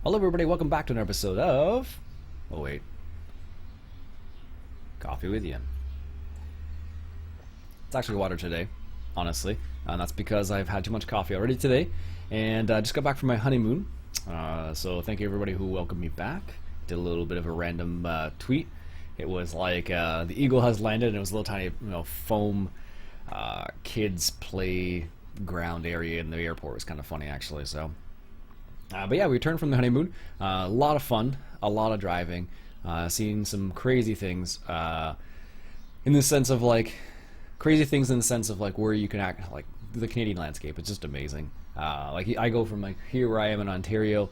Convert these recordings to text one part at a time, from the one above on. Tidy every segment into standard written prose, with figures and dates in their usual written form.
Hello everybody, welcome back to an episode of... Oh wait. Coffee with Iain. It's actually water today, honestly. And that's because I've had too much coffee already today. And I just got back from my honeymoon. So thank you everybody who welcomed me back. Did a little bit of a random tweet. It was like the eagle has landed and it was a little tiny foam kids playground area in the airport. It was kind of funny actually, so... but yeah, we returned from the honeymoon. A lot of fun, a lot of driving, seeing some crazy things. In the sense of like, crazy things in the sense of like where you can act, like the Canadian landscape. It's just amazing. Like I go from like here where I am in Ontario,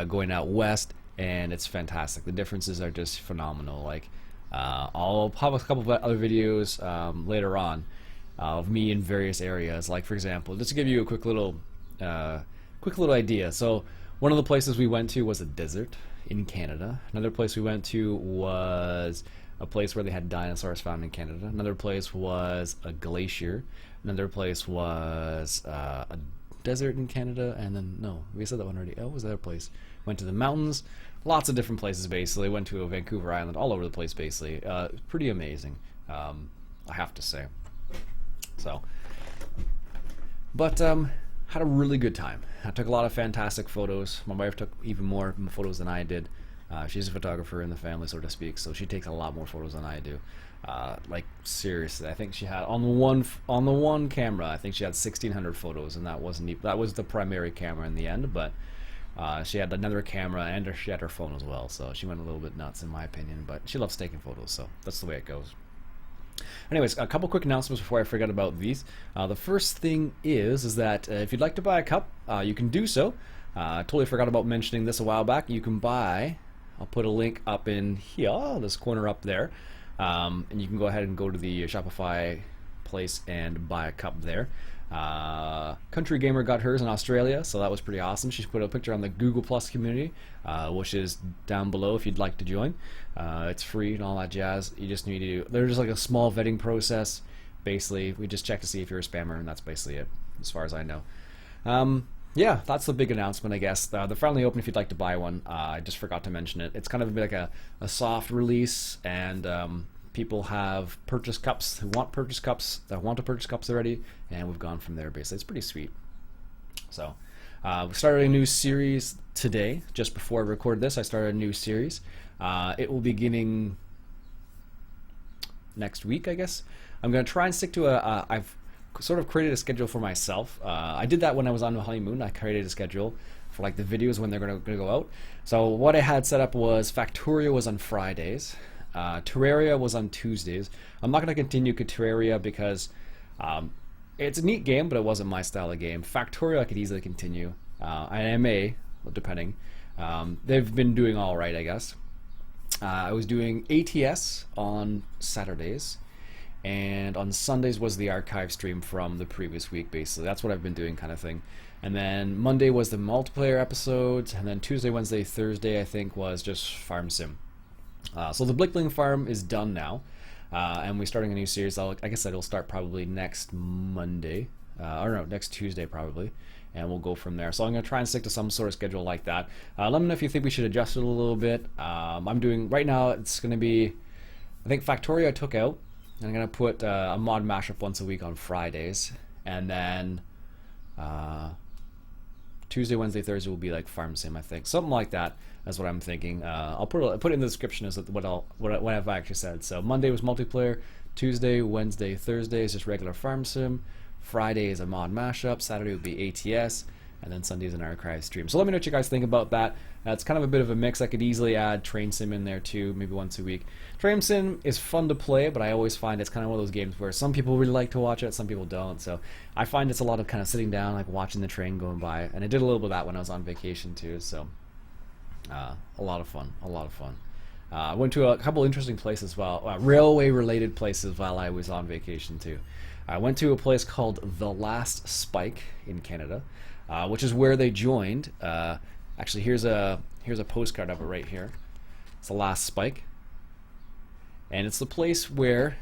going out west, and it's fantastic. The differences are just phenomenal. Like I'll have a couple of other videos later on of me in various areas. Like for example, just to give you a quick little idea. So one of the places we went to was a desert in Canada. Another place we went to was a place where they had dinosaurs found in Canada. Another place was a glacier. Another place was a desert in Canada. And then, no, we said that one already. Oh, what was the other place? Went to the mountains. Lots of different places, basically. Went to a Vancouver Island, all over the place, basically. Pretty amazing, I have to say. So, but, had a really good time. I took a lot of fantastic photos. My wife took even more photos than I did. She's a photographer in the family, so to speak, so she takes a lot more photos than I do. Like seriously, I think she had on the one camera, I think she had 1,600 photos, and that was the primary camera in the end. But she had another camera and she had her phone as well, so she went a little bit nuts in my opinion. But she loves taking photos, so that's the way it goes. Anyways, a couple quick announcements before I forget about these. The first thing is that if you'd like to buy a cup, you can do so. I totally forgot about mentioning this a while back. You can buy, I'll put a link up in here, this corner up there, and you can go ahead and go to the Shopify place and buy a cup there. Country Gamer got hers in Australia, so that was pretty awesome. She's put a picture on the Google Plus community, which is down below if you'd like to join. It's free and all that jazz. You just need to there's just like a small vetting process. Basically, we just check to see if you're a spammer, and that's basically it, as far as I know. Yeah, that's the big announcement, I guess. They're finally open if you'd like to buy one. I just forgot to mention it. It's kind of like a soft release, and people have purchased cups who want purchase cups that want to purchase cups already, and we've gone from there basically. It's pretty sweet. So we started a new series today. Just before I record this, I started a new series. It will be beginning next week, I guess. I'm going to try and stick to I've sort of created a schedule for myself. I did that when I was on the honeymoon. I created a schedule for like the videos when they're going to go out. So what I had set up was Factorio was on Fridays. Terraria was on Tuesdays. I'm not going to continue Terraria because it's a neat game, but it wasn't my style of game. Factorio I could easily continue. I may, depending. They've been doing all right, I guess. I was doing ATS on Saturdays, and on Sundays was the archive stream from the previous week, basically. That's what I've been doing, kind of thing. And then Monday was the multiplayer episodes, and then Tuesday, Wednesday, Thursday, I think, was just Farm Sim. So the Blickling Farm is done now, and we're starting a new series. Like I said, it'll start probably next Monday, or no, next Tuesday probably, and we'll go from there. So I'm going to try and stick to some sort of schedule like that. Let me know if you think we should adjust it a little bit. I'm doing, right now it's going to be, I think Factorio I took out, and I'm going to put a mod mashup once a week on Fridays, and then Tuesday, Wednesday, Thursday will be like Farm Sim, I think. Something like that. That's what I'm thinking. I'll put it in the description as what I've actually said. So Monday was multiplayer, Tuesday, Wednesday, Thursday is just regular Farm Sim, Friday is a mod mashup, Saturday would be ATS, and then Sunday is an archive stream. So let me know what you guys think about that. It's kind of a bit of a mix. I could easily add Train Sim in there too, maybe once a week. Train Sim is fun to play, but I always find it's kind of one of those games where some people really like to watch it, some people don't. So I find it's a lot of kind of sitting down, like watching the train going by, and I did a little bit of that when I was on vacation too. So a lot of fun, a lot of fun. I went to a couple interesting places railway-related places while I was on vacation too. I went to a place called The Last Spike in Canada, which is where they joined. Actually, here's a postcard of it right here. It's The Last Spike, and it's the place where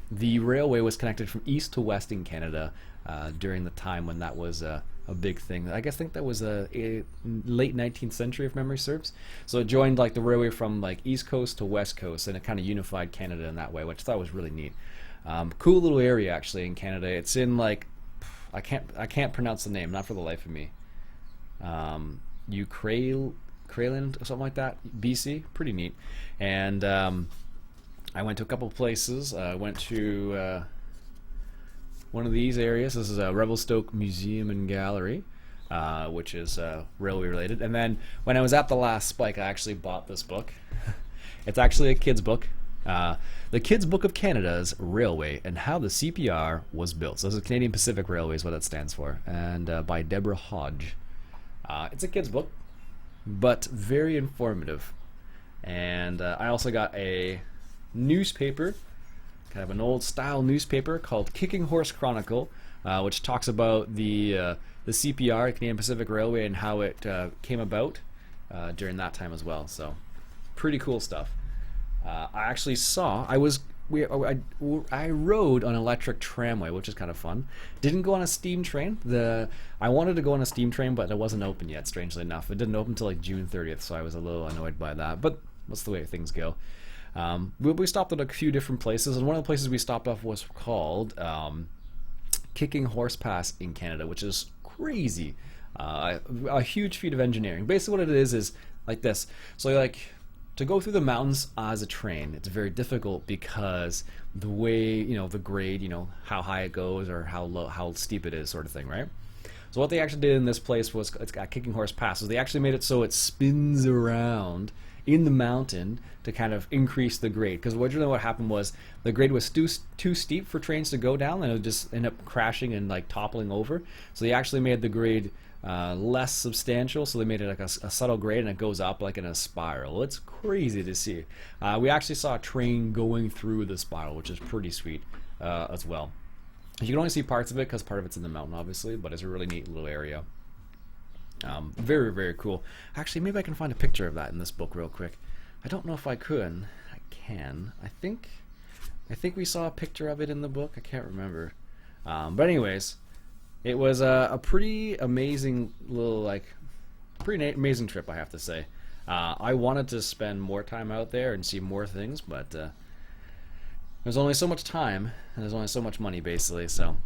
the railway was connected from east to west in Canada during the time when that was a big thing. I think that was a late 19th century, if memory serves. So it joined like the railway from like East Coast to West Coast, and it kind of unified Canada in that way, which I thought was really neat. Cool little area actually in Canada. It's in like I can't pronounce the name, not for the life of me. Crayland or something like that, BC. Pretty neat. And I went to a couple places. I went to one of these areas. This is a Revelstoke Museum and Gallery, which is railway related. And then when I was at the last spike, I actually bought this book. It's actually a kid's book. The Kid's Book of Canada's Railway and How the CPR Was Built. So this is Canadian Pacific Railway is what that stands for. And by Deborah Hodge. It's a kid's book, but very informative. And I also got a newspaper, kind of an old style newspaper called Kicking Horse Chronicle, which talks about the CPR, Canadian Pacific Railway, and how it came about during that time as well. So pretty cool stuff. I actually saw I rode on an electric tramway, which is kind of fun. Didn't go on a steam train. I wanted to go on a steam train, but it wasn't open yet, strangely enough. It didn't open until like June 30th, so I was a little annoyed by that. But that's the way things go. We stopped at a few different places, and one of the places we stopped off was called Kicking Horse Pass in Canada, which is crazy. A huge feat of engineering. Basically what it is like this. So like, to go through the mountains as a train, it's very difficult because the way, the grade, how high it goes or how low, how steep it is, sort of thing, right? So what they actually did in this place was, it's got Kicking Horse Pass, they actually made it so it spins around in the mountain to kind of increase the grade. Because originally what happened was the grade was too steep for trains to go down, and it would just end up crashing and like toppling over. So they actually made the grade less substantial, so they made it like a subtle grade, and it goes up like in a spiral. It's crazy to see. We actually saw a train going through the spiral, which is pretty sweet as well. You can only see parts of it because part of it's in the mountain, obviously, but it's a really neat little area. Very, very cool. Actually, maybe I can find a picture of that in this book real quick. I don't know if I could. I can. I think we saw a picture of it in the book. I can't remember. But anyways, it was a pretty amazing amazing trip, I have to say. I wanted to spend more time out there and see more things, but there's only so much time, and there's only so much money, basically. So,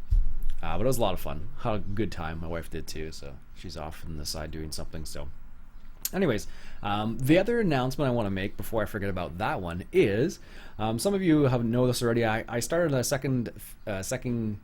but it was a lot of fun. Had a good time. My wife did too, so she's off on the side doing something. So, anyways, the other announcement I want to make before I forget about that one is, some of you have know this already. I started a second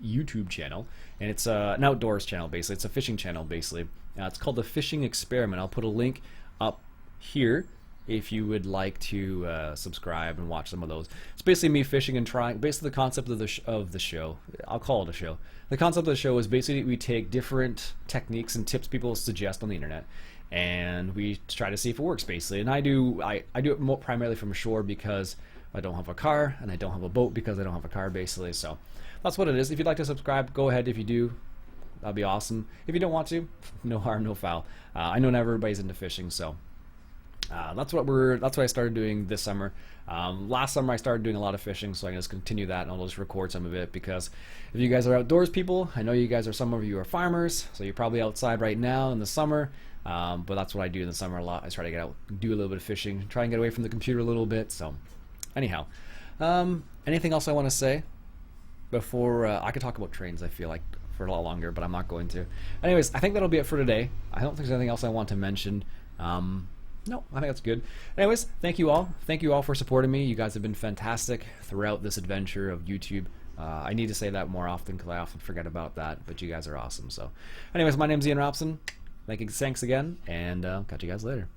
YouTube channel, and it's an outdoors channel. Basically, it's a fishing channel. Basically, it's called The Fishing Experiment. I'll put a link up here if you would like to subscribe and watch some of those. It's basically me fishing and trying. Basically, the concept of the show. I'll call it a show. The concept of the show is basically we take different techniques and tips people suggest on the internet, and we try to see if it works. Basically, and I do it more primarily from shore because I don't have a car, and I don't have a boat because I don't have a car. Basically, so that's what it is. If you'd like to subscribe, go ahead. If you do, that'd be awesome. If you don't want to, no harm, no foul. I know not everybody's into fishing, so that's what I started doing this summer. Last summer I started doing a lot of fishing, so I can just continue that, and I'll just record some of it, because if you guys are outdoors people, I know you guys are, some of you are farmers, so you're probably outside right now in the summer, but that's what I do in the summer a lot. I try to get out, do a little bit of fishing, try and get away from the computer a little bit. So anyhow, anything else I want to say before I could talk about trains, I feel like, for a lot longer, but I'm not going to. Anyways, I think that'll be it for today. I don't think there's anything else I want to mention. No, I think that's good. Anyways, thank you all. Thank you all for supporting me. You guys have been fantastic throughout this adventure of YouTube. I need to say that more often because I often forget about that, but you guys are awesome. So anyways, my name's Ian Robson. Thanks again, and catch you guys later.